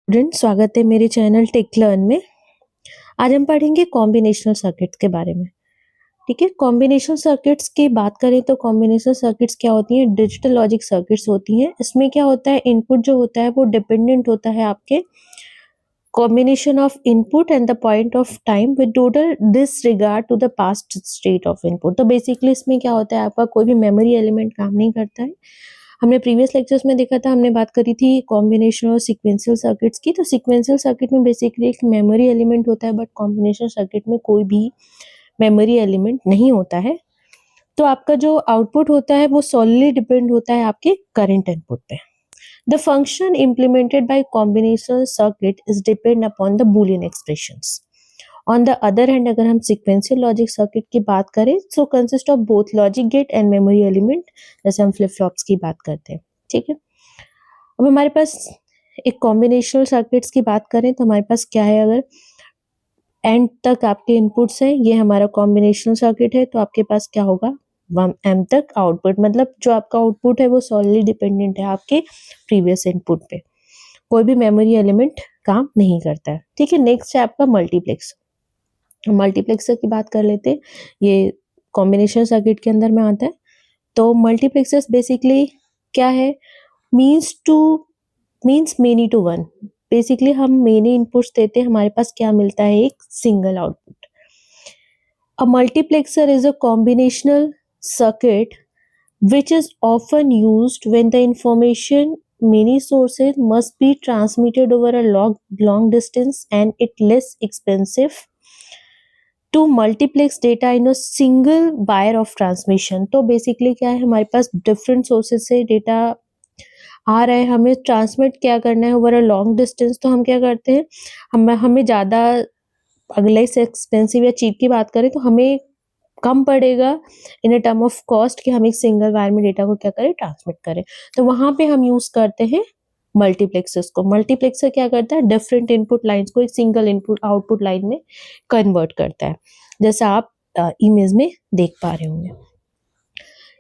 Student, स्वागत है मेरे चैनल टेक लर्न में। आज हम पढ़ेंगे कॉम्बिनेशनल सर्किट्स के बारे में। ठीक है, कॉम्बिनेशनल सर्किट्स की बात करें तो कॉम्बिनेशनल सर्किट्स क्या होती हैं? डिजिटल लॉजिक सर्किट्स होती हैं। इसमें क्या होता है, इनपुट जो होता है वो डिपेंडेंट होता है आपके combination of input and the point of time with total disregard to the past state of input। तो बेसिकली इसमें क्या होता है, आपका कोई भी मेमोरी एलिमेंट काम नहीं करता है। हमने प्रीवियस लेक्चर्स में देखा था, हमने बात करी थी कॉम्बिनेशन और सीक्वेंशियल सर्किट्स की। तो सीक्वेंशियल सर्किट में बेसिकली एक मेमोरी एलिमेंट होता है, बट कॉम्बिनेशन सर्किट में कोई भी मेमोरी एलिमेंट नहीं होता है। तो आपका जो आउटपुट होता है वो सॉलिडली डिपेंड होता है आपके करंट इनपुट पे। The function implemented by combinational circuit is depend upon the Boolean expressions. On the other hand, अगर हम sequential logic circuit की बात करें, so consist of both logic gate and memory element, जैसे हम flip flops की बात करते हैं। ठीक है, अब हमारे पास एक combinational circuits की बात करें तो हमारे पास क्या है, अगर एंड तक आपके इनपुट्स हैं, ये हमारा कॉम्बिनेशनल सर्किट है, तो आपके पास क्या होगा, 1m तक आउटपुट। मतलब जो आपका आउटपुट है वो सॉलिडली डिपेंडेंट है आपके प्रीवियस इनपुट पे, कोई भी मेमोरी एलिमेंट काम नहीं करता है। ठीक है, नेक्स्ट है आपका मल्टीप्लेक्सर। मल्टीप्लेक्सर की बात कर लेते हैं, ये कॉम्बिनेशन सर्किट के अंदर में आता है। तो मल्टीप्लेक्सर्स बेसिकली क्या है, means many to one. Basically हम मेनी इनपुट्स देते हैं, हमारे पास क्या मिलता है, एक single output. A multiplexer is a combinational circuit which is often used when the information many sources must be transmitted over a long distance and it less expensive to multiplex data in a single wire of transmission। तो basically क्या है, हमारे पास different sources से data आ रहा है, हमें transmit क्या करना है ओवर अ लॉन्ग डिस्टेंस। तो हम क्या करते हैं, हमें ज़्यादा अगले से एक्सपेंसिव या चीप की बात करें तो हमें कम पड़ेगा इन अ टर्म ऑफ कॉस्ट कि हम एक सिंगल वायर में डेटा को क्या करें, ट्रांसमिट करें। तो वहां पे हम यूज करते हैं मल्टीप्लेक्सर्स को। मल्टीप्लेक्सर क्या करता है, डिफरेंट इनपुट लाइंस को एक सिंगल इनपुट आउटपुट लाइन में कन्वर्ट करता है, जैसा आप इमेज में देख पा रहे होंगे।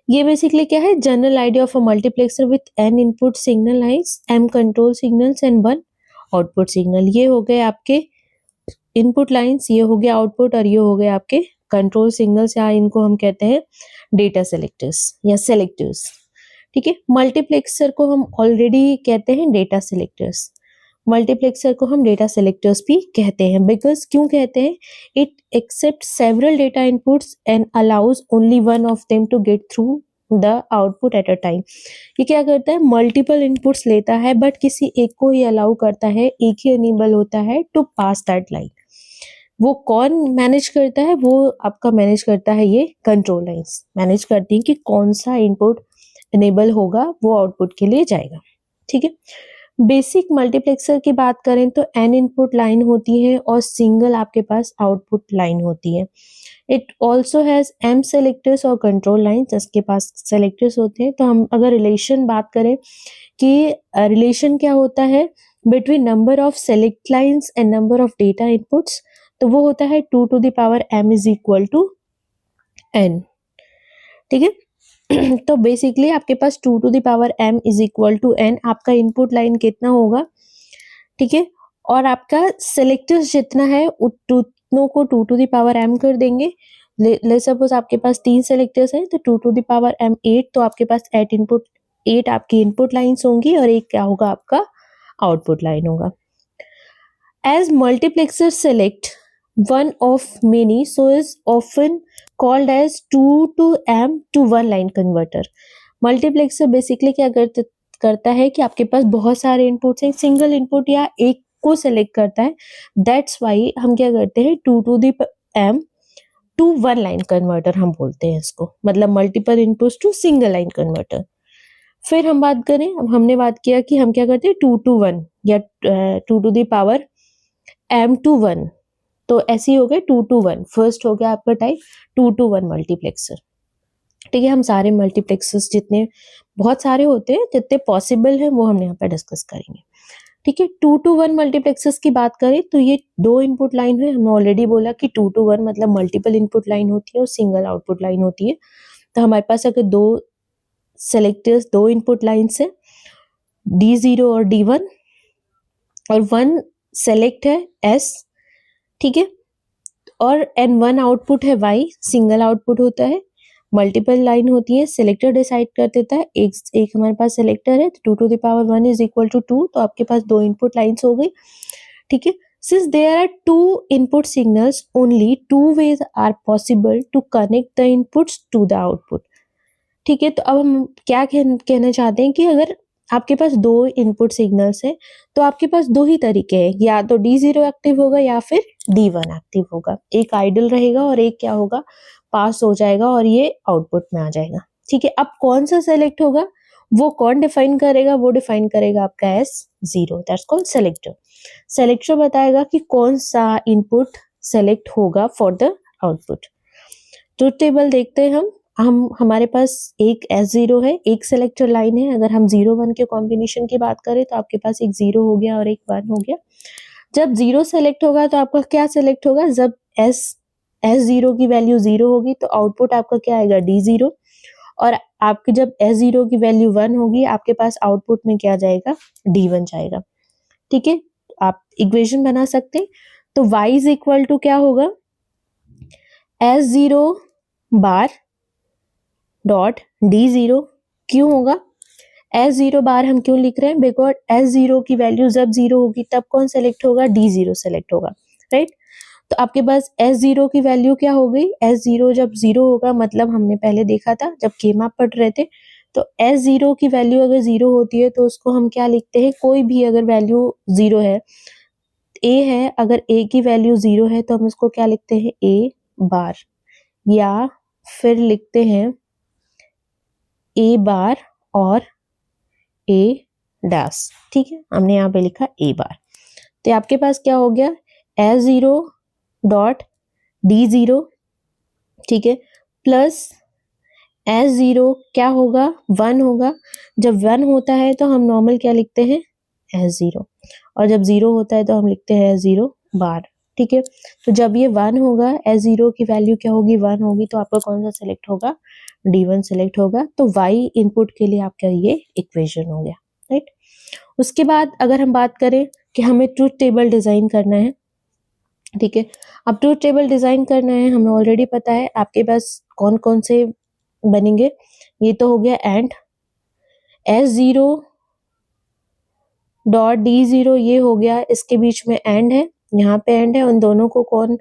ये बेसिकली क्या है, general idea of a multiplexer with n input signal lines, m control signals and 1 output signal. ये हो गए आपके इनपुट लाइंस, ये हो गया आउटपुट, और ये हो गए आपके कंट्रोल सिग्नल्स, या इनको हम कहते हैं डेटा सेलेक्टर्स या सेलेक्टर्स। ठीक है, मल्टीप्लेक्सर को हम ऑलरेडी कहते हैं डेटा सेलेक्टर्स। मल्टीप्लेक्सर को हम डेटा सेलेक्टर्स भी कहते हैं, बिकॉज क्यों कहते हैं, it accept several data inputs and allows only one of them to get through the output at a time. ये क्या करता है, मल्टीपल इनपुट्स लेता है बट किसी एक को ही अलाउ करता है, एक ही एनेबल होता है टू पास दैट लाइन। वो कौन मैनेज करता है, वो आपका मैनेज करता है, ये कंट्रोल लाइंस मैनेज करती हैं कि कौन सा इनपुट इनेबल होगा, वो आउटपुट के लिए जाएगा। ठीक है, बेसिक मल्टीप्लेक्सर की बात करें तो n इनपुट लाइन होती है और सिंगल आपके पास आउटपुट लाइन होती है। It also has m selectors और कंट्रोल लाइन्स, जिसके पास सेलेक्टर्स होते हैं। तो हम अगर रिलेशन बात करें कि रिलेशन क्या होता है between number of select lines and number of data inputs, तो वो होता है 2 to the power m is equal to n। ठीक है, तो बेसिकली आपके पास 2 to the power m is equal to n, आपका इनपुट लाइन कितना होगा। ठीक है, और आपका सेलेक्टर्स जितना है उतनों को 2 to the power m कर देंगे। ले सपोज आपके पास 3 सेलेक्टर्स हैं, तो 2 to the power m 8, तो आपके पास 8 आपकी इनपुट लाइन्स होंगी और एक क्या होगा, आपका आउटपुट लाइन होगा। As multiplexers select one of many, so is often called as 2 to m to 1 line converter। Multiplexer basically क्या करता है कि आपके पास बहुत सारे इनपुट्स हैं, सिंगल इनपुट या एक को सेलेक्ट करता है। दैट्स वाई हम क्या करते हैं, 2 to the m to 1 line converter हम बोलते हैं इसको, मतलब multiple inputs to single line converter. फिर हम बात करें, अब हमने बात किया कि हम क्या करते हैं 2 to 1 या 2 to the power m to 1, तो ऐसे ही हो गए 2 to 1। फर्स्ट हो गया आपका टाइप 2 to 1 मल्टीप्लेक्सर। ठीक है, हम सारे मल्टीप्लेक्सर्स जितने बहुत सारे होते हैं, जितने पॉसिबल है वो हम यहाँ पे डिस्कस करेंगे। ठीक है, 2 to 1 मल्टीप्लेक्सर्स की बात करें तो ये 2 इनपुट लाइन है। हमने ऑलरेडी बोला कि 2 to 1 मतलब मल्टीपल इनपुट लाइन होती है और सिंगल आउटपुट लाइन होती है। तो हमारे पास अगर 2 सेलेक्टर्स, 2 इनपुट लाइन्स है, D0 और D1, और 1 सेलेक्ट है S, ठीक है, और N1 आउटपुट है Y, सिंगल आउटपुट होता है, मल्टीपल लाइन होती है, सेलेक्टर डिसाइड कर देता है, एक हमारे पास सेलेक्टर है, 2 to the power 1 is equal to 2, तो आपके पास 2 इनपुट लाइन्स हो गई, ठीक है। Since there are 2 input signals, only 2 ways are possible to connect the inputs to the output, ठीक है। तो अब हम क्या कहना चाहते हैं कि अगर आपके पास 2 इनपुट सिग्नल्स हैं तो आपके पास 2 ही तरीके हैं, या तो D0 एक्टिव होगा या फिर D1 एक्टिव होगा, एक आइडल रहेगा और एक क्या होगा, पास हो जाएगा और ये आउटपुट में आ जाएगा, ठीक है। अब कौन सा सेलेक्ट होगा वो कौन डिफाइन करेगा, वो डिफाइन करेगा आपका S0, that's called selector. Selector बताएगा कि कौन सा इनपुट सेलेक्ट होगा for the output. Truth table देखते हैं हम हमारे पास एक S0 है, एक सेलेक्टर लाइन है, अगर हम 0-1 के कॉम्बिनेशन की बात करें तो आपके पास एक 0 हो गया और एक 1 हो गया। जब 0 सेलेक्ट होगा तो आपका क्या सेलेक्ट होगा, जब S0 की वैल्यू 0 होगी तो आउटपुट आपका क्या आएगा, D0, और आपके जब S0 की वैल्यू 1 होगी आपके पास आउटपुट में क्या जाएगा, D1 जाएगा, ठीक है। आप इक्वेशन बना सकते हैं, तो Y इज इक्वल टू क्या होगा, S0 बार डॉट D0, क्यों होगा S0 बार हम क्यों लिख रहे हैं, बिकॉज S0 की वैल्यू जब 0 होगी तब कौन सेलेक्ट होगा, D0 सेलेक्ट होगा, राइट। तो आपके पास S0 की वैल्यू क्या हो गई, S0 जब 0 होगा, मतलब हमने पहले देखा था जब केमा पढ़ रहे थे, तो S0 की वैल्यू अगर 0 होती है तो उसको हम क्या लिखते हैं, कोई भी अगर वैल्यू 0 है, A है, अगर A की वैल्यू 0 है तो हम उसको क्या लिखते हैं, A बार, या फिर लिखते हैं A बार और A डैश, ठीक है, हमने यहाँ पे लिखा A बार। तो आपके पास क्या हो गया, S0 डॉट D0, ठीक है, प्लस S0 क्या होगा, 1 होगा, जब 1 होता है तो हम नॉर्मल क्या लिखते हैं, S0, और जब 0 होता है तो हम लिखते हैं S0 बार, ठीक है। तो जब ये 1 होगा, S0 की वैल्यू क्या होगी, 1 होगी, तो आपका कौन सा सेलेक्ट होगा, D1 सेलेक्ट होगा। तो Y इनपुट के लिए आपका ये इक्वेशन हो गया, राइट। उसके बाद अगर हम बात करें कि हमें ट्रुथ टेबल डिजाइन करना है, ठीक है। अब ट्रुथ टेबल डिजाइन करना है, हमें ऑलरेडी पता है आपके पास कौन कौन से बनेंगे, ये तो हो गया एंड S0 डॉट D0, ये हो गया, इसके बीच में एंड है, यहाँ पे एंड है, उन दोनों को कौन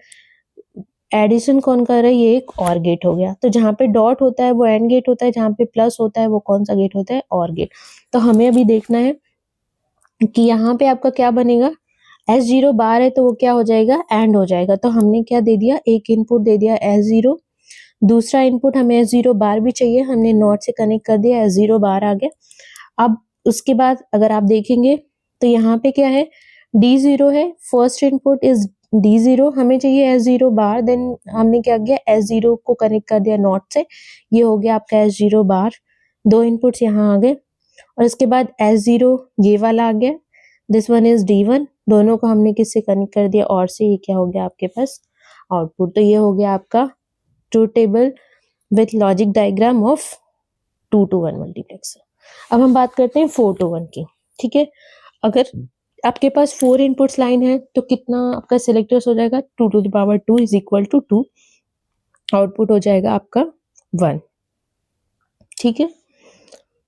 एडिशन कौन कर रहा है, ये एक और गेट हो गया। तो जहाँ पे डॉट होता है वो एंड गेट होता है, जहाँ पे प्लस होता है वो कौन सा गेट होता है, और गेट। तो हमें अभी देखना है कि यहाँ पे आपका क्या बनेगा, S0 बार है तो वो क्या हो जाएगा, एंड हो जाएगा। तो हमने क्या दे दिया, एक इनपुट दे दिया S0, दूसरा इनपुट हमें S0 बार भी चाहिए, हमने नॉट से कनेक्ट कर दिया, S0 बार आ गया। अब उसके बाद अगर आप देखेंगे तो यहाँ पे क्या है, D0 है, फर्स्ट इनपुट इज D0, हमें चाहिए S0 बार, देन हमने क्या किया, S0 को कनेक्ट कर दिया नॉट से, ये हो गया आपका S0 बार, 2 इनपुट्स यहाँ आ गए, और इसके बाद S0 ये वाला आ गया, दिस वन इज D1, दोनों को हमने किससे कनेक्ट कर दिया, और से, ये क्या हो गया आपके पास आउटपुट। तो ये हो गया आपका truth table with logic diagram of 2 to 1 multiplexer. अब हम बात करते हैं 4 to 1 की, ठीक है। अगर आपके पास 4 इनपुट्स लाइन है तो कितना आपका सिलेक्टर्स हो जाएगा, 2 to the power 2 is equal to 2, output हो जाएगा आपका 1, ठीक है,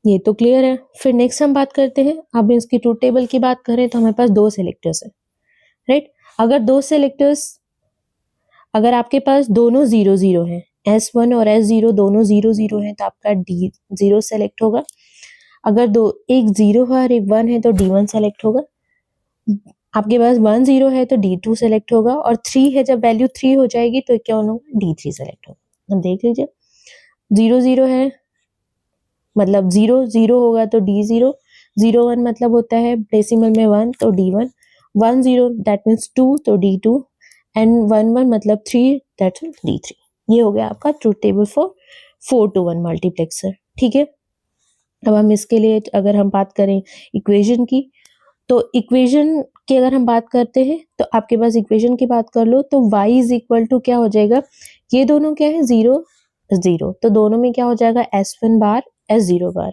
ये तो क्लियर है। फिर नेक्स्ट हम बात करते हैं, अब इसकी ट्रुथ टेबल की बात करें तो हमारे पास 2 सिलेक्टर्स है, राइट। अगर 2 सिलेक्टर्स, अगर आपके पास दोनों 0-0 हैं, S1 और S0 दोनों 0-0 हैं, तो आपका D0 सेलेक्ट होगा। अगर एक 0 है और एक 1 है तो D1 सेलेक्ट होगा। आपके पास 1-0 है तो D2 सेलेक्ट होगा, और 3 है, जब वैल्यू 3 हो जाएगी तो क्या होगा, D3 सेलेक्ट होगा। अब देख लीजिए, 0-0 है मतलब 0-0 होगा तो D0, 0-1 मतलब होता है डेसिमल में 1 तो D1, 1-0 दैट मीन्स 2 तो D2, एंड 1-1 मतलब 3 दैट्स D3। ये हो गया आपका truth table for 4 to 1 multiplexer, ठीक है। अब हम इसके लिए अगर हम बात करें इक्वेशन की, तो इक्वेशन की अगर हम बात करते हैं तो आपके पास इक्वेशन की बात कर लो तो y इज इक्वल टू क्या हो जाएगा, ये दोनों क्या है 0-0, तो दोनों में क्या हो जाएगा S1 बार S0 बार,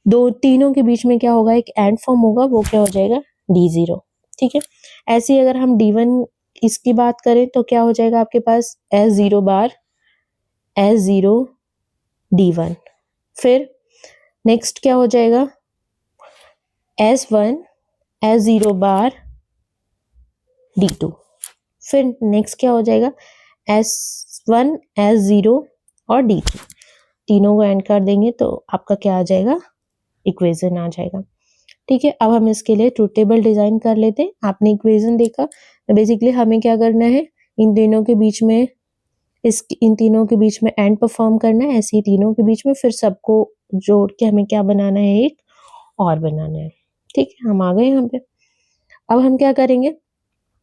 दो तीनों के बीच में क्या होगा, एक एंड फॉर्म होगा, वो क्या हो जाएगा, D0। ठीक है, ऐसे ही अगर हम D1 इसकी बात करें तो क्या हो जाएगा आपके पास, S0 बार S0 D1। फिर नेक्स्ट क्या हो जाएगा, S1 S0 बार D2। फिर नेक्स्ट क्या हो जाएगा, S1 S0 और D3। तीनों को एंड कर देंगे तो आपका क्या आ जाएगा, इक्वेशन आ जाएगा। ठीक है, अब हम इसके लिए ट्रूथ टेबल डिजाइन कर लेते हैं। आपने इक्वेशन देखा, तो बेसिकली हमें क्या करना है, इन तीनों के बीच में इन तीनों के बीच में एंड परफॉर्म करना है, ऐसे ही तीनों के बीच में, फिर सबको जोड़ के हमें क्या बनाना है, एक और बनाना है। ठीक है, हम आ गए यहाँ पे। अब हम क्या करेंगे,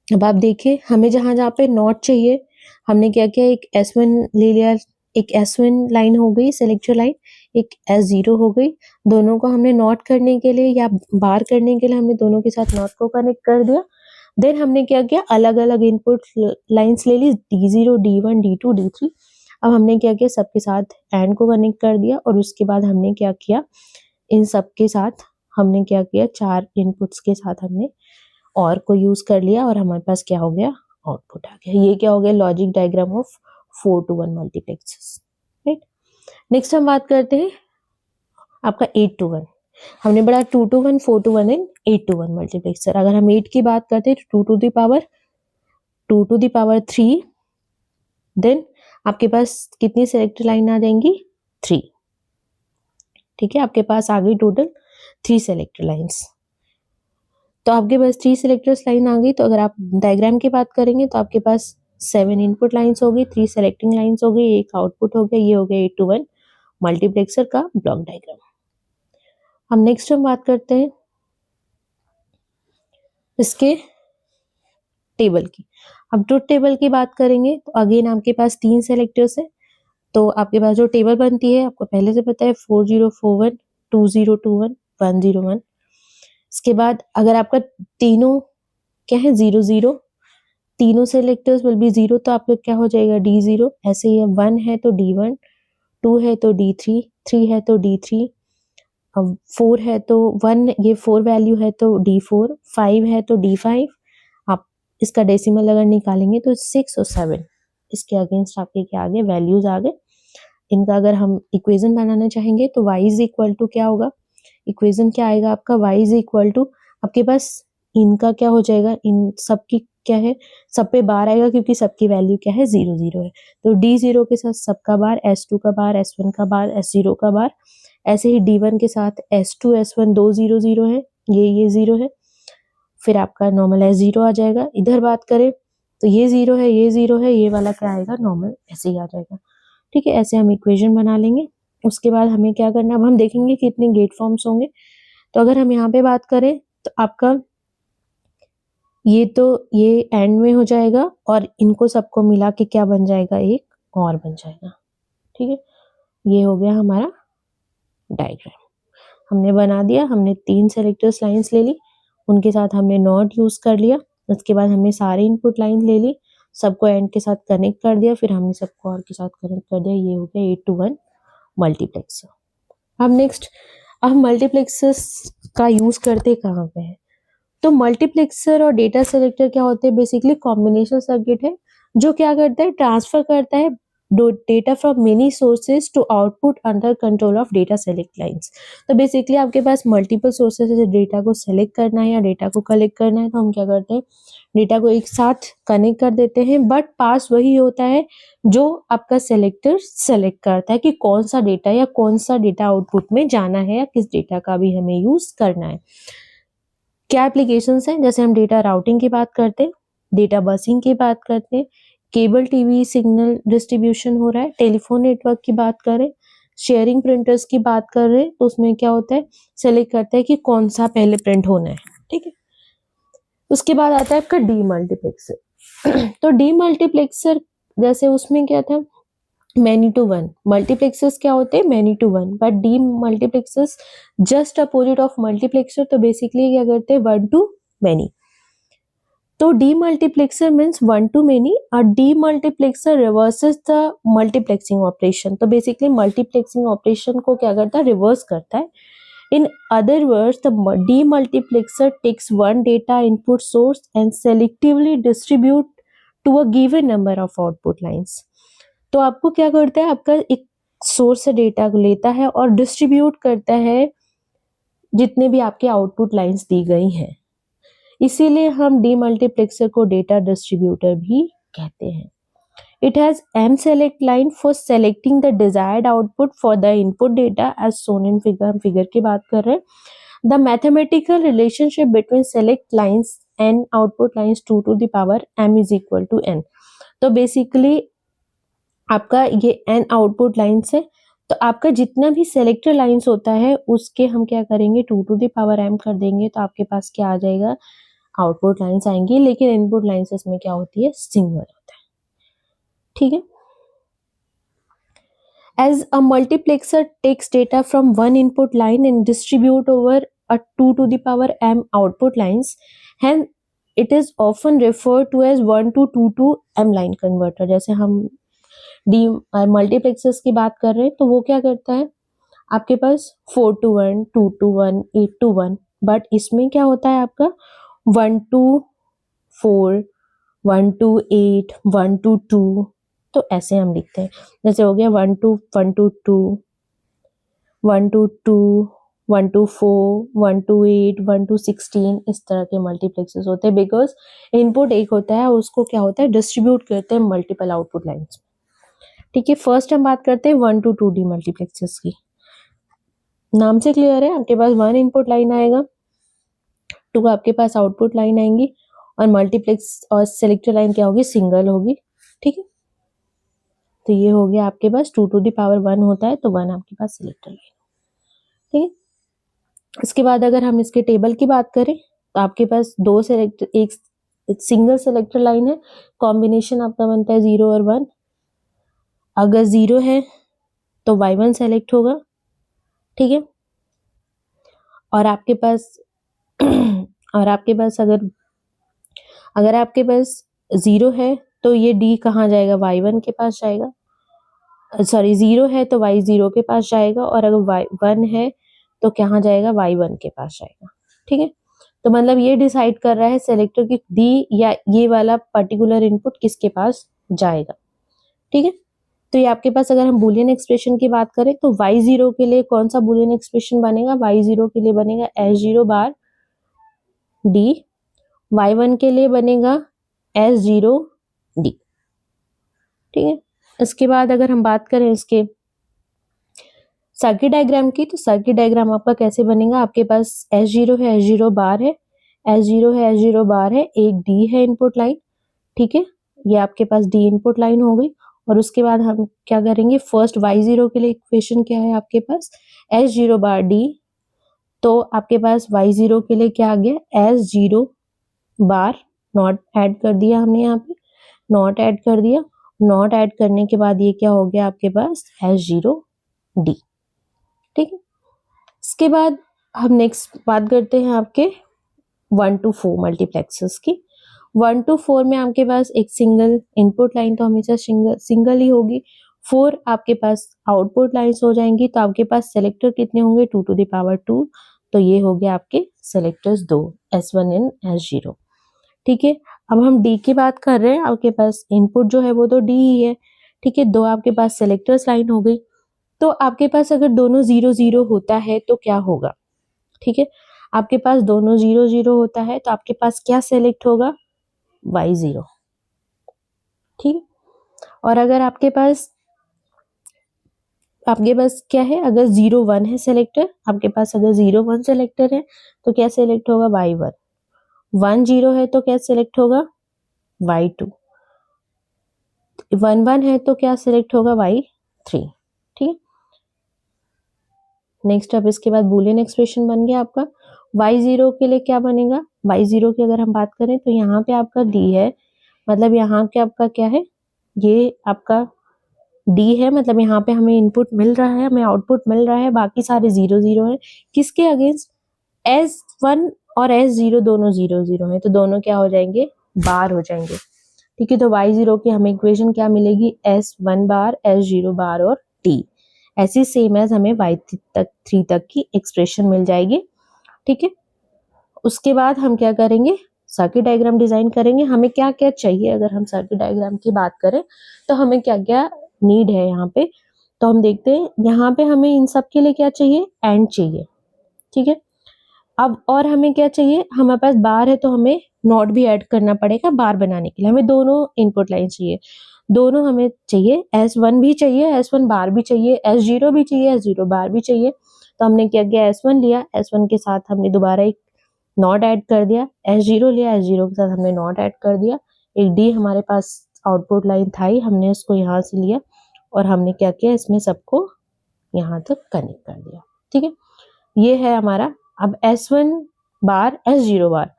अब आप देखिए हमें जहां जहां पे नॉट चाहिए, हमने क्या किया, एक S1 ले लिया, एक S1 लाइन हो गई सिलेक्टर लाइन, एक S0 हो गई। दोनों को हमने नॉट करने के लिए या बार करने के लिए हमने दोनों के साथ नॉट को कनेक्ट कर दिया। देन हमने क्या किया, अलग अलग इनपुट लाइंस ले ली, D0 D1 D2 D3। अब हमने क्या किया, सबके साथ एंड को कनेक्ट कर दिया, और उसके बाद हमने क्या किया, इन सब के साथ हमने क्या किया, चार इनपुट्स के साथ हमने और को यूज कर लिया, और हमारे पास क्या हो गया, आउटपुट आ गया। ये क्या हो गया, logic diagram of 4-to-1 multiplexers. Right, next हम बात करते हैं आपका 8-to-1। हमने पढ़ा 2-to-1 4-to-1 and 8-to-1 multiplexer. अगर हम 8 की बात करते हैं तो 2 to the power 3, देन आपके पास कितनी सेलेक्टर लाइन आ जाएंगी, 3। ठीक है, आपके पास आ गई टोटल 3 सेलेक्टर लाइन्स। तो आपके पास 3 सेलेक्टर्स लाइन आ गई। तो अगर आप डायग्राम की बात करेंगे तो आपके पास 7 इनपुट लाइन्स हो गई, 3 सेलेक्टिंग लाइन्स हो गई, एक आउटपुट हो गया। ये हो गया 8-to-1 मल्टीप्लेक्सर का ब्लॉक डायग्राम। हम नेक्स्ट हम बात करते हैं इसके टेबल की। अब ट्रुथ टेबल की बात करेंगे तो अगेन आपके पास 3 सेलेक्टर्स है। तो आपके पास जो टेबल बनती है आपको पहले से पता है, 4041 2021 101। इसके बाद अगर आपका तीनों क्या है, 00, तीनों सेलेक्टर्स विल बी 0, तो आपका क्या हो जाएगा, D0। ऐसे ही 1 है तो D1, 2 है तो D3, 3 है तो D3, अब 4 है तो 1, ये 4 वैल्यू है तो D4, 5 है तो D5। आप इसका डेसिमल अगर निकालेंगे तो 6 और 7 इसके अगेंस्ट आपके क्या आ गए, वैल्यूज आ गए। इनका अगर हम इक्वेशन बनाना चाहेंगे तो y इज इक्वल टू क्या होगा, इक्वेशन क्या आएगा आपका, y इज इक्वल टू आपके पास इनका क्या हो जाएगा, इन सबकी क्या है, सब पे बार आएगा क्योंकि सबकी वैल्यू क्या है, 0 0 है। तो D0 के साथ सबका बार, S2 का बार, S1 का बार, S0 का बार। ऐसे ही D1 के साथ S2 S1 दो 0 0 है, ये 0 है। फिर आपका नॉर्मल S0 आ जाएगा। इधर बात करें तो ये 0 है, ये 0 है, ये वाला क्या आएगा, नॉर्मल ऐसे ही आ जाएगा। ठीक है, ऐसे हम इक्वेशन बना लेंगे। उसके बाद हमें क्या करना, अब हम देखेंगे कितने गेट फॉर्म्स होंगे। तो अगर हम यहाँ पे बात करें तो आपका ये एंड में हो जाएगा, और इनको सबको मिला के क्या बन जाएगा, एक और बन जाएगा। ठीक है, ये हो गया हमारा डायग्राम। हमने बना दिया, हमने 3 सेलेक्टर्स लाइंस ले ली, उनके साथ हमने नॉट यूज कर लिया। उसके बाद हमने सारे इनपुट लाइन ले ली, सबको एंड के साथ कनेक्ट कर दिया, फिर हमने सबको और के साथ कनेक्ट कर दिया। ये हो गया 8-to-1 मल्टीप्लेक्सर। अब नेक्स्ट, अब मल्टीप्लेक्सर्स का यूज करते कहाँ पे है, तो मल्टीप्लेक्सर और डेटा सेलेक्टर क्या होते हैं, बेसिकली कॉम्बिनेशन सर्किट है जो क्या करता है, ट्रांसफर करता है data from many sources to output under control of data select lines. तो बेसिकली आपके पास मल्टीपल सोर्सेज है, डेटा को सेलेक्ट करना है या डेटा को कलेक्ट करना है, तो हम क्या करते हैं, डेटा को एक साथ कनेक्ट कर देते हैं, बट पास वही होता है जो आपका सेलेक्टर सेलेक्ट करता है कि कौन सा डेटा या कौन सा डेटा आउटपुट में जाना है या किस डेटा का भी हमें यूज करना है। क्या एप्लीकेशंस हैं, जैसे हम डेटा राउटिंग की बात करते हैं, डेटा बसिंग की बात करते हैं, केबल टीवी सिग्नल डिस्ट्रीब्यूशन हो रहा है, टेलीफोन नेटवर्क की बात करें, शेयरिंग प्रिंटर्स की बात कर रहे हैं, तो उसमें क्या होता है, सेलेक्ट करता है कि कौन सा पहले प्रिंट होना है। ठीक है, उसके बाद आता है आपका डी मल्टीप्लेक्सर। तो डी मल्टीप्लेक्सर जैसे उसमें क्या था, मैनी टू वन। मल्टीप्लेक्सर्स क्या होते हैं, many to one, but demultiplexers just opposite of multiplexer. तो बेसिकली क्या करते हैं, 1 to many। तो demultiplexer means 1 to many, और demultiplexer reverses the multiplexing operation. तो बेसिकली मल्टीप्लेक्सिंग ऑपरेशन को क्या करता है, रिवर्स करता है। In other words, the demultiplexer takes one data input source and selectively distribute to a given number of output lines. तो आपको क्या करता है, आपका एक सोर्स से डेटा को लेता है और डिस्ट्रीब्यूट करता है जितने भी आपके आउटपुट लाइंस दी गई हैं. इसीलिए हम डीमल्टीप्लेक्सर को डेटा डिस्ट्रीब्यूटर भी कहते हैं. It has M select line for selecting the desired output for the input data as shown in figure. हम फिगर की बात कर रहे हैं. The mathematical relationship between select lines and output lines 2 to the power m is equal to n. तो basically आपका ये n output lines है, तो आपका जितना भी सेलेक्टर लाइन्स होता है उसके हम क्या करेंगे 2 to the power m कर देंगे, तो आपके पास क्या आ जाएगा, आउटपुट लाइन्स आएंगी. लेकिन इनपुट लाइन्स इसमें क्या होती है, सिंगल होता है. ठीक है. As a multiplexer takes data from one input line and distribute over a 2 to the power m output lines, hence it is often referred to as 1 to 2 to m line converter. जैसे हम multiplexers की बात कर रहे हैं तो वो क्या करता है, आपके पास 4 to 1, 2 to 1, 8 to 1, बट इसमें क्या होता है आपका 1 to 4, 1 to 8, 1 to 2. तो ऐसे हम लिखते हैं, जैसे हो गया 1 to 2, 1 to 2, 1 to 4, 1 to 8, 1 to 16. इस तरह के मल्टीप्लेक्सेस होते हैं बिकॉज इनपुट एक होता है, उसको क्या होता है डिस्ट्रीब्यूट करते हैं मल्टीपल आउटपुट लाइन्स. ठीक है. फर्स्ट हम बात करते हैं 1 to 2 डी मल्टीप्लेक्सेस की. नाम से क्लियर है, आपके पास 1 इनपुट लाइन आएगा, 2 आपके पास आउटपुट लाइन आएंगी और मल्टीप्लेक्स और सेलेक्टर लाइन क्या होगी, सिंगल होगी. ठीक है. तो ये हो गया आपके पास 2 to the power 1 होता है, तो 1 आपके पास सिलेक्टर लाइन. ठीक है. इसके बाद अगर हम इसके टेबल की बात करें तो आपके पास दो सेलेक्टर, एक सिंगल सेलेक्टर लाइन है, कॉम्बिनेशन आपका बनता है 0 और 1. अगर 0 है तो y1 सेलेक्ट होगा. ठीक है. और आपके पास अगर आपके पास 0 है तो ये d कहाँ जाएगा, y1 के पास जाएगा. सॉरी 0 है तो y 0 के पास जाएगा, और अगर y1 है तो कहाँ जाएगा, y1 के पास जाएगा. ठीक है. तो मतलब ये डिसाइड कर रहा है सेलेक्टर की डी या ये वाला पर्टिकुलर इनपुट किसके पास जाएगा. ठीक है. तो ये आपके पास अगर हम बूलियन एक्सप्रेशन की बात करें तो y0 के लिए कौन सा बूलियन एक्सप्रेशन बनेगा, y0 के लिए बनेगा s0 बार d, y1 के लिए बनेगा s0 d. ठीक है. इसके बाद अगर हम बात करें इसके सर्किट डायग्राम की, तो सर्किट डायग्राम आपका कैसे बनेगा, आपके पास S0 है, S0 बार है, S0 है, S0 बार है, एक D है इनपुट लाइन. ठीक है. ये आपके पास D इनपुट लाइन हो गई. और उसके बाद हम क्या करेंगे, फर्स्ट y0 के लिए इक्वेशन क्या है आपके पास, S0 बार D. तो आपके पास y0 के लिए क्या आ गया, S0 बार, नॉट ऐड कर दिया हमने, यहाँ पे नॉट ऐड कर दिया. नॉट ऐड करने के बाद ये क्या हो गया आपके पास, S0 D. ठीक है. इसके बाद हम नेक्स्ट बात करते हैं आपके 1 to 4 मल्टीप्लेक्सर्स की. 1 to 4 में आपके पास एक सिंगल इनपुट लाइन तो हमेशा सिंगल ही होगी. 4 आपके पास आउटपुट लाइन्स हो जाएंगी, तो आपके पास सेलेक्टर कितने होंगे, 2 to the power 2. तो ये हो गया आपके सेलेक्टर्स 2, S1 and S0. ठीक है. अब हम D की बात कर रहे हैं, आपके पास इनपुट जो है वो तो D ही है. ठीक है. 2 आपके पास सेलेक्टर्स लाइन हो गई. तो आपके पास अगर दोनों 0 0 होता है तो क्या होगा. ठीक है. आपके पास दोनों 0 0 होता है तो आपके पास क्या सेलेक्ट होगा, y0. ठीक है. और अगर आपके पास क्या है, अगर 0 1 है सेलेक्टर, आपके पास अगर 0 1 सेलेक्टर है तो क्या सेलेक्ट होगा, y1. 1 0 है तो क्या सेलेक्ट होगा, y2. 1 1 है तो क्या सेलेक्ट होगा, y3. ठीक है. नेक्स्ट अब इसके बाद बूलियन एक्सप्रेशन बन गया आपका. y0 के लिए क्या बनेगा, y0 की अगर हम बात करें तो यहाँ पे आपका d है, मतलब यहाँ के आपका क्या है, ये आपका d है, मतलब यहाँ पे हमें इनपुट मिल रहा है, हमें आउटपुट मिल रहा है, बाकी सारे 0 0 है. किसके अगेंस्ट, S1 और S0 दोनों 0 0 है, तो दोनों क्या हो जाएंगे, बार हो जाएंगे. ठीक है. तो y0 की हमें इक्वेशन क्या मिलेगी, S1 बार, S0 बार और t. ऐसी सेम एज हमें y3 तक की एक्सप्रेशन मिल जाएगी। ठीक है, उसके बाद हम क्या करेंगे, सर्किट डायग्राम डिजाइन करेंगे। हमें क्या क्या चाहिए, अगर हम सर्किट डायग्राम की बात करें तो हमें क्या क्या नीड है यहाँ पे, तो हम देखते हैं यहाँ पे हमें इन सब के लिए क्या चाहिए, एंड चाहिए। ठीक है, अब और हमें क्या चाहिए, हमारे पास बार है तो हमें नॉट भी ऐड करना पड़ेगा बार बनाने के लिए। हमें दोनों इनपुट लाइन चाहिए, दोनों हमें चाहिए, S1 भी चाहिए, S1 बार भी चाहिए, S0 भी चाहिए, S0 बार भी चाहिए। तो हमने क्या किया, S1 लिया, S1 के साथ हमने दोबारा एक नॉट ऐड कर दिया, S0 लिया, S0 के साथ हमने नॉट ऐड कर दिया, एक D हमारे पास आउटपुट लाइन था ही, हमने इसको यहाँ से लिया और हमने क्या किया, इसमें सबको यहाँ तक कनेक्ट कर दिया। ठीक है, ये है हमारा। अब S1 बार, S0 बार,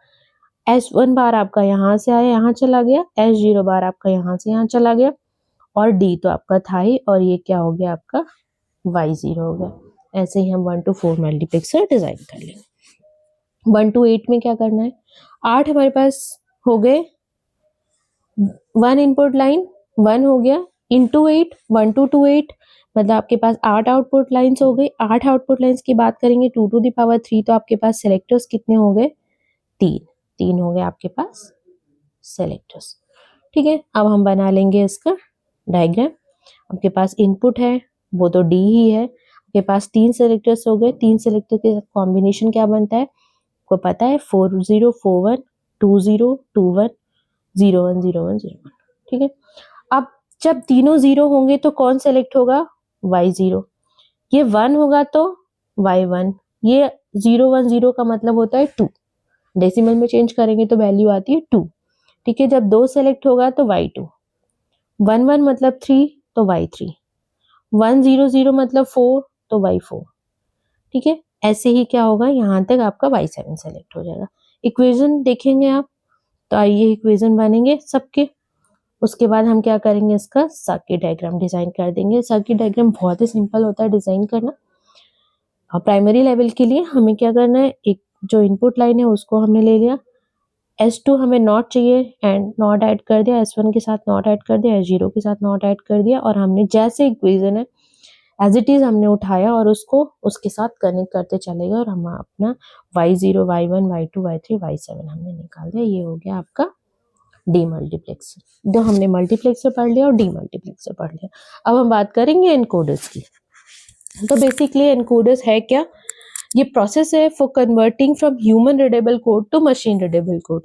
S1 बार आपका यहाँ से आया यहाँ चला गया, S0 बार आपका यहाँ से यहाँ चला गया, और D तो आपका था ही, और ये क्या हो गया आपका Y0 हो गया। ऐसे ही हम 1 to 4 मल्टीप्लेक्सर डिजाइन कर लेंगे। 1 to 8 में क्या करना है, 8 हमारे पास हो गए, 1 इनपुट लाइन 1 हो गया, इंटू 8, 1 to 8 मतलब आपके पास 8 आउटपुट लाइन्स हो गई। 8 आउटपुट लाइन्स की बात करेंगे 2 to the power 3, तो आपके पास सेलेक्टर्स कितने हो गए, 3 हो गए आपके पास सेलेक्टर्स। ठीक है, अब हम बना लेंगे इसका डायग्राम। आपके पास इनपुट है वो तो D ही है, आपके पास 3 सेलेक्टर्स हो गए, 3 सेलेक्टर के साथ कॉम्बिनेशन क्या बनता है आपको पता है, 40 41 20 21 01 01 01। ठीक है, अब जब तीनों 0 होंगे तो कौन सेलेक्ट होगा, Y0। ये 1 होगा तो Y1, ये 0 1 0 का मतलब होता है 2, डेसिमल में चेंज करेंगे तो वैल्यू आती है 2। ठीक है, जब 2 सेलेक्ट होगा तो Y2, 1 1 मतलब 3 तो Y3, 1 0 0 मतलब 4 तो Y4। ठीक है, ऐसे ही क्या होगा, यहाँ तक आपका Y7 सेलेक्ट हो जाएगा। इक्वेशन देखेंगे आप, तो आइए इक्वेशन बनेंगे सबके। उसके बाद हम क्या करेंगे, इसका सर्किट डायग्राम डिजाइन कर देंगे। सर्किट डायग्राम बहुत ही सिंपल होता है डिजाइन करना। प्राइमरी लेवल के लिए हमें क्या करना है, एक जो इनपुट लाइन है उसको हमने ले लिया, S2 हमें नॉट चाहिए एंड नॉट ऐड कर दिया, S1 के साथ नॉट ऐड कर दिया, S0 के साथ नॉट ऐड कर दिया, और हमने जैसे इक्वेशन है एज इट इज हमने उठाया और उसको उसके साथ कनेक्ट करते चले गए, और हम अपना Y0 Y1 Y2 Y3 Y7 हमने निकाल दिया। ये हो गया आपका डी मल्टीप्लेक्सर। तो हमने मल्टीप्लेक्सर पढ़ लिया और डी मल्टीप्लेक्सर पढ़ लिया। अब हम बात करेंगे एनकोडर्स की। तो बेसिकली एनकोडर्स है क्या, ये प्रोसेस है for converting from human readable code to machine readable code,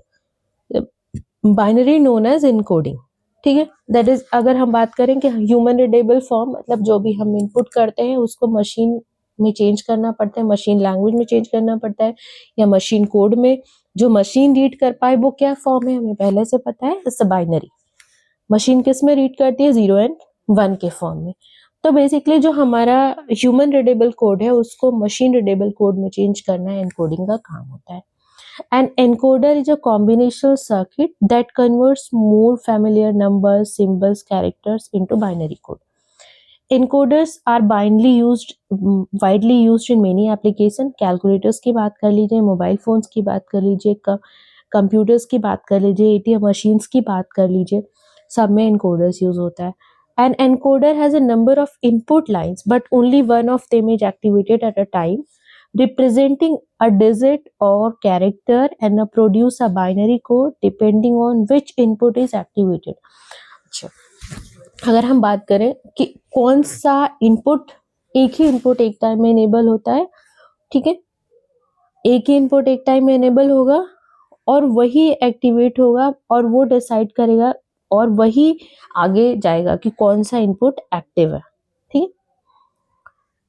binary known as encoding. ठीक है, दैट इज, अगर हम बात करें कि ह्यूमन रीडेबल फॉर्म मतलब जो भी हम इनपुट करते हैं उसको मशीन में चेंज करना पड़ता है, मशीन लैंग्वेज में चेंज करना पड़ता है, या मशीन कोड में जो मशीन रीड कर पाए वो क्या फॉर्म है हमें पहले से पता है, इट्स बाइनरी। मशीन किस में रीड करती है, 0 and 1 के फॉर्म में। तो बेसिकली जो हमारा ह्यूमन रीडेबल कोड है उसको मशीन रीडेबल कोड में चेंज करना एनकोडिंग का काम होता है। An encoder is a combinational circuit that converts more familiar numbers, symbols, characters into binary code. Encoders are widely used in many applications. Calculators की बात कर लीजिए, मोबाइल फोन्स की बात कर लीजिए, कंप्यूटर्स की बात कर लीजिए, ATM मशीन्स की बात कर लीजिए, सब में encoders यूज होता है। An encoder has a number of input lines, but only one of them is activated at a time, representing a digit or character, and produce a binary code depending on which input is activated. अच्छा, अगर हम बात करें कि कौन सा input, एक ही input एक टाइम में इनेबल होता है। ठीक है, एक ही इनपुट एक टाइम में इनेबल होगा और वही एक्टिवेट होगा और वो डिसाइड करेगा और वही आगे जाएगा कि कौन सा इनपुट एक्टिव है। ठीक है,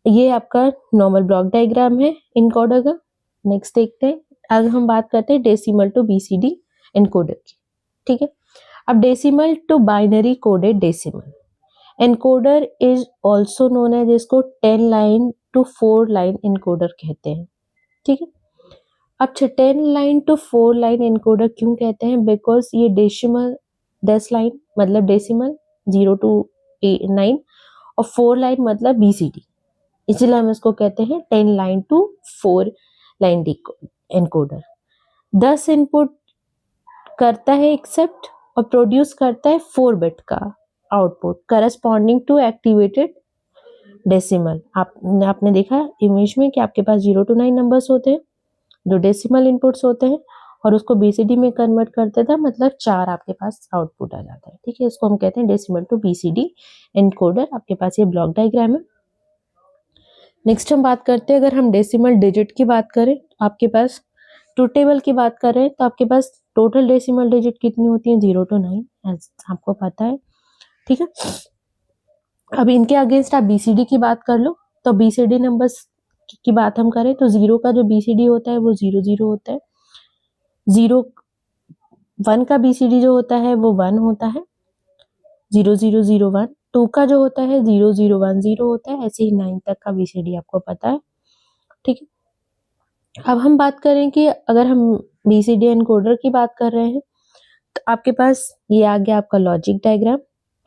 ये आपका नॉर्मल ब्लॉक डायग्राम है इनकोडर का। नेक्स्ट देखते हैं, आज हम बात करते हैं डेसिमल टू BCD एनकोडर की। ठीक है, अब decimal to binary coded decimal encoder is also known as, इसको 10 लाइन टू 4 लाइन एनकोडर कहते हैं। ठीक है, अब 10 लाइन टू 4 लाइन एनकोडर क्यों कहते हैं, बिकॉज ये डेसिमल 10 लाइन मतलब डेसिमल 0 to 9 और 4 लाइन मतलब BCD, इसलिए हम इसको कहते हैं 10 line to 4 line encoder. 10 input करता है एक्सेप्ट और प्रोड्यूस करता है 4 बिट का output corresponding to activated decimal, आपने देखा इमेज में कि आपके पास 0 to 9 नंबर्स होते हैं जो डेसिमल इनपुट्स होते हैं, और उसको बीसीडी में कन्वर्ट करते थे, मतलब 4 आपके पास आउटपुट आ जाता है। ठीक है, इसको हम कहते हैं डेसिमल टू बीसीडी एनकोडर। आपके पास ये ब्लॉक डायग्राम है। नेक्स्ट हम बात करते हैं, अगर हम डेसिमल डिजिट की बात करें, आपके पास ट्रूथ टेबल की बात कर रहे हैं, तो आपके पास टोटल डेसिमल डिजिट कितनी होती है? 0 to 9, आपको पता है। ठीक है, अब इनके अगेंस्ट आप बीसीडी की बात कर लो, तो बीसीडी नंबर्स की बात हम करें तो 0 का जो बीसीडी होता है वो 0 0 होता है, 1 का बीसीडी जो होता है वो 1 होता है, 0 0 0 1। 2 का जो होता है 0 0 1 0 होता है। ऐसे ही 9 तक का बीसीडी आपको पता है। ठीक है, अब हम बात करें कि अगर हम बीसीडी एनकोडर की बात कर रहे हैं, तो आपके पास ये आ गया आपका लॉजिक डायग्राम।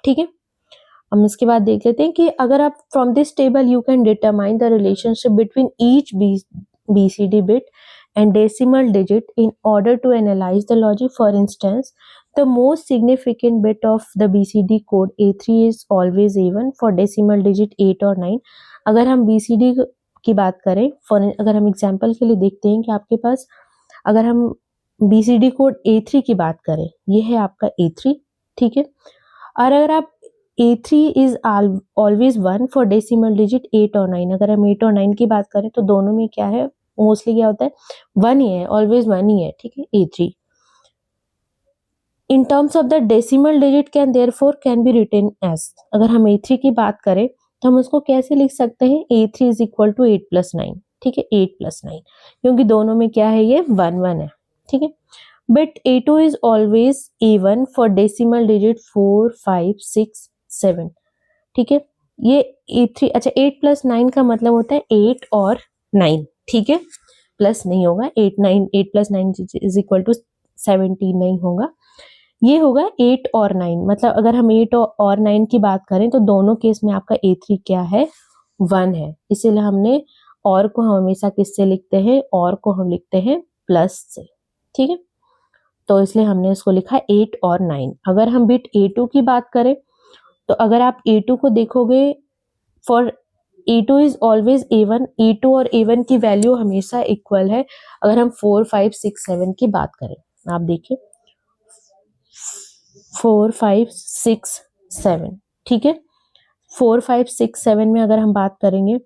ठीक है, हम इसके बाद देख लेते हैं कि अगर आप from this table you can determine the relationship between each BCD bit and decimal digit in order to analyze the logic. For instance, the most significant bit of the BCD code A3 is always A1 for decimal digit 8 or 9. अगर हम BCD की बात करें, अगर हम example के लिए देखते हैं कि आपके पास अगर हम BCD कोड A3 की बात करें, ये है आपका A3। ठीक है, और अगर आप A3 is always 1 for decimal digit 8 और 9, अगर हम 8 और 9 की बात करें तो दोनों में क्या है, मोस्टली क्या होता है, 1 ही है, ऑलवेज 1 ही है। ठीक है, A3 in terms of the decimal digit can therefore can be written as, अगर हम A3 की बात करें तो हम उसको कैसे लिख सकते हैं? A3 is equal to 8 + 9। ठीक है, 8 + 9, क्योंकि दोनों में क्या है, ये 1 1 है। ठीक है, but A2 is always A1 for decimal digit 4 5 6 7। ठीक है, ये A3, अच्छा 8 + 9 का मतलब होता है 8 और 9। ठीक है, प्लस नहीं होगा, 8 + 9 इज इक्वल टू 17 नहीं होगा, ये होगा 8 और 9। मतलब अगर हम 8 और 9 की बात करें तो दोनों केस में आपका A3 क्या है, 1 है। इसीलिए हमने और को हम हमेशा किससे लिखते हैं? और को हम लिखते हैं प्लस से। ठीक है, तो इसलिए हमने इसको लिखा 8 और 9। अगर हम बिट A2 की बात करें तो अगर आप A2 को देखोगे, for A2 is always A1, A2 और A1 की वैल्यू हमेशा इक्वल है। अगर हम 4 5 6 7 की बात करें, आप देखिए 4 5 6 7। ठीक है, 4 5 6 7 में अगर हम बात करेंगे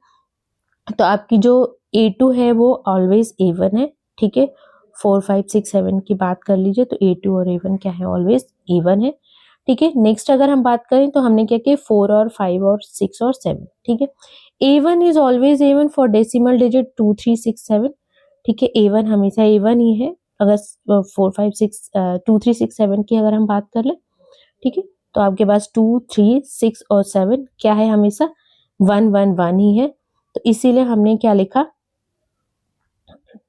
तो आपकी जो A2 है वो ऑलवेज A1 है। ठीक है, 4 5 6 7 की बात कर लीजिए तो A2 और A1 क्या है, ऑलवेज A1 है। ठीक है, नेक्स्ट अगर हम बात करें तो हमने क्या किया, 4 और 5 और 6 और 7। ठीक है, A1 is always A1 for decimal digit 2 3 6 7। ठीक है, A1 हमेशा A1 ही है। अगर 4 5 6 2 3 6 7 की अगर हम बात कर ले, ठीक है, तो आपके पास 2 3 6 और 7 क्या है, हमेशा 1 1 1 ही है। तो इसीलिए हमने क्या लिखा,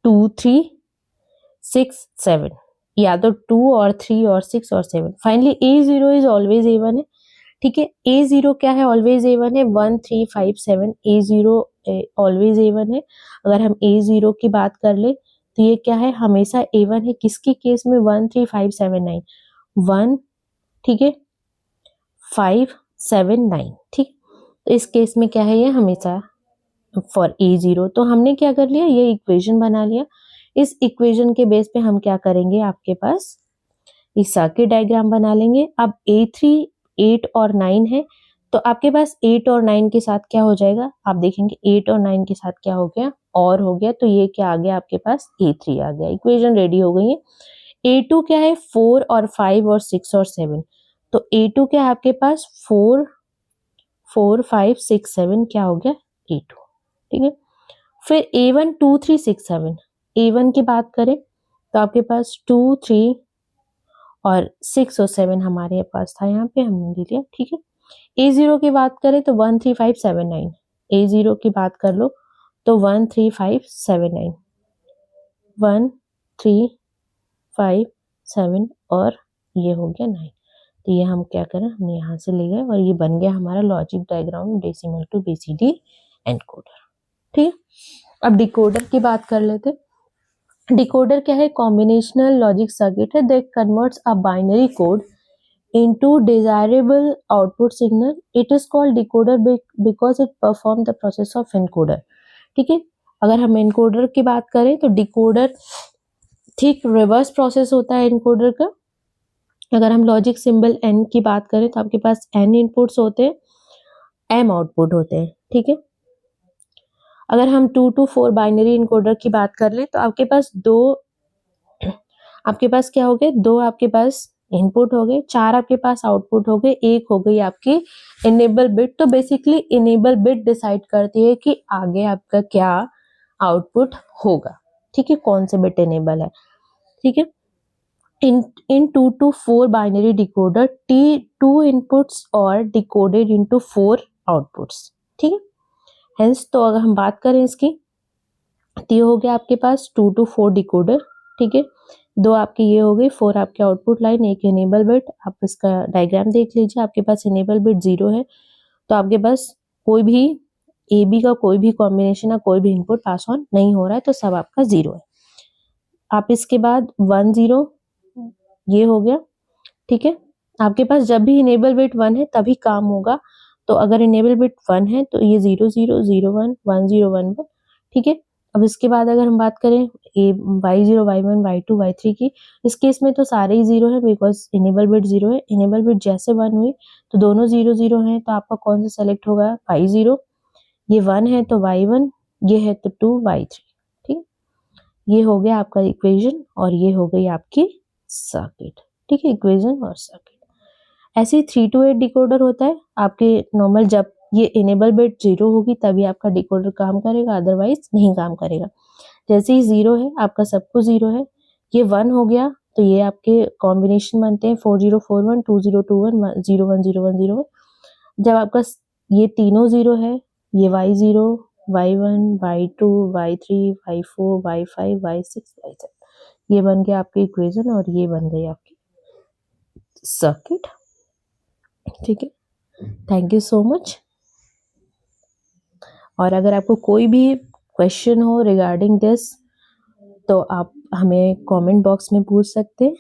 2 3 6 7, या तो 2 और 3 और 6 और 7। Finally A0 is always A1 है। ठीक है, A0 क्या है, ऑलवेज A1 है। 1 3 5 7 A0 ऑलवेज A1 है। अगर हम A0 की बात कर ले तो ये क्या है, हमेशा A1 है। किसके केस में? 1 3 5 7 9 1, ठीक है, 5 7 9। ठीक, तो इस केस में क्या है, ये हमेशा फॉर A0। तो हमने क्या कर लिया, ये इक्वेशन बना लिया। इस इक्वेशन के बेस पे हम क्या करेंगे, आपके पास इस सर्किट डायग्राम बना लेंगे। अब A3 8 और 9 है, तो आपके पास 8 और 9 के साथ क्या हो जाएगा, आप देखेंगे 8 और 9 के साथ क्या हो गया, और हो गया। तो ये क्या आ गया, आपके पास A3 आ गया। इक्वेशन रेडी हो गई है। A2 क्या है, 4 और 5 और 6 और 7। तो A2 क्या है आपके पास, 4 4 5 6 7 क्या हो गया, A2। ठीक है, फिर A1 2 3 6 7, A1 की बात करें तो आपके पास 2 3 और 6 और 7 हमारे पास था, यहाँ पे हमने ले लिया। ठीक है, A0 की बात करें तो 1 3 5 7 9, A0 की बात कर लो तो 1 3 5 7 9, 1 3 5 7 और ये हो गया 9। तो ये हम क्या करें, हमने यहाँ से ले गए और ये बन गया हमारा logic diagram decimal to BCD encoder. ठीक है, अब डिकोडर की बात कर लेते। डिकोडर क्या है, कॉम्बिनेशनल लॉजिक सर्किट है that converts a binary code into desirable output signal. It is called decoder because it perform the process of encoder. ठीक है, अगर हम एनकोडर की बात करें तो डिकोडर ठीक रिवर्स प्रोसेस होता है एनकोडर का. अगर हम लॉजिक सिंबल एन की बात करें तो आपके पास एन इनपुट्स होते हैं, एम आउटपुट होते हैं. ठीक है, अगर हम 2 to 4 बाइनरी इनकोडर की बात कर लें तो आपके पास क्या हो गए, 2 आपके पास इनपुट हो गए, 4 आपके पास आउटपुट हो गए, 1 हो गई आपकी इनेबल बिट. तो बेसिकली इनेबल बिट डिसाइड करती है कि आगे आपका क्या आउटपुट होगा. ठीक है, कौन से बिट इनेबल है. ठीक है, in 2 to 4 binary decoder, 2 inputs are decoded into 4 outputs. ठीक है, हेंस तो अगर हम बात करें इसकी तो ये हो गया आपके पास 2 to 4 डिकोडर. ठीक है, 2 आपके ये हो गई, 4 आपके आउटपुट लाइन, एक इनेबल बिट. आप इसका डायग्राम देख लीजिए, आपके पास इनेबल बिट 0 है तो आपके पास कोई भी ए बी का कोई भी कॉम्बिनेशन या कोई भी इनपुट पास ऑन नहीं हो रहा है, तो सब आपका 0 है. आप इसके बाद 1 0 ये हो गया. ठीक है, आपके पास जब भी इनेबल बिट 1 है तभी काम होगा. तो अगर इनेबल बिट 1 है तो ये 0 0 0 1 1 0 1 1. ठीक है, अब इसके बाद अगर हम बात करें y0 y1 y2 y3 की, इस केस में तो सारे ही 0 है बिकॉज इनेबल बिट 0 है. इनेबल बिट जैसे 1 हुई तो दोनों 0 0 हैं, तो आपका कौन सा सेलेक्ट होगा, y0. ये 1 है तो y1, ये है तो 2 y3. ठीक, ये हो गया आपका इक्वेशन और ये हो गई आपकी सर्किट. ठीक है, इक्वेशन और सर्किट. ऐसे ही 3 to 8 डिकोडर होता है आपके नॉर्मल. जब ये इनेबल बिट 0 होगी तभी आपका डिकोडर काम करेगा, अदरवाइज नहीं काम करेगा. जैसे ही 0 है आपका सब कुछ 0 है. ये 1 हो गया तो ये आपके कॉम्बिनेशन बनते हैं 4041 2021 01 01 01. जब आपका ये तीनों 0 है, ये y0 y1 y2 y3 y4 y5 y6 y7, ये बन गया आपकी इक्वेशन और ये बन गई आपकी सर्किट. ठीक है, थैंक यू सो मच. और अगर आपको कोई भी क्वेश्चन हो रिगार्डिंग दिस तो आप हमें कमेंट बॉक्स में पूछ सकते हैं.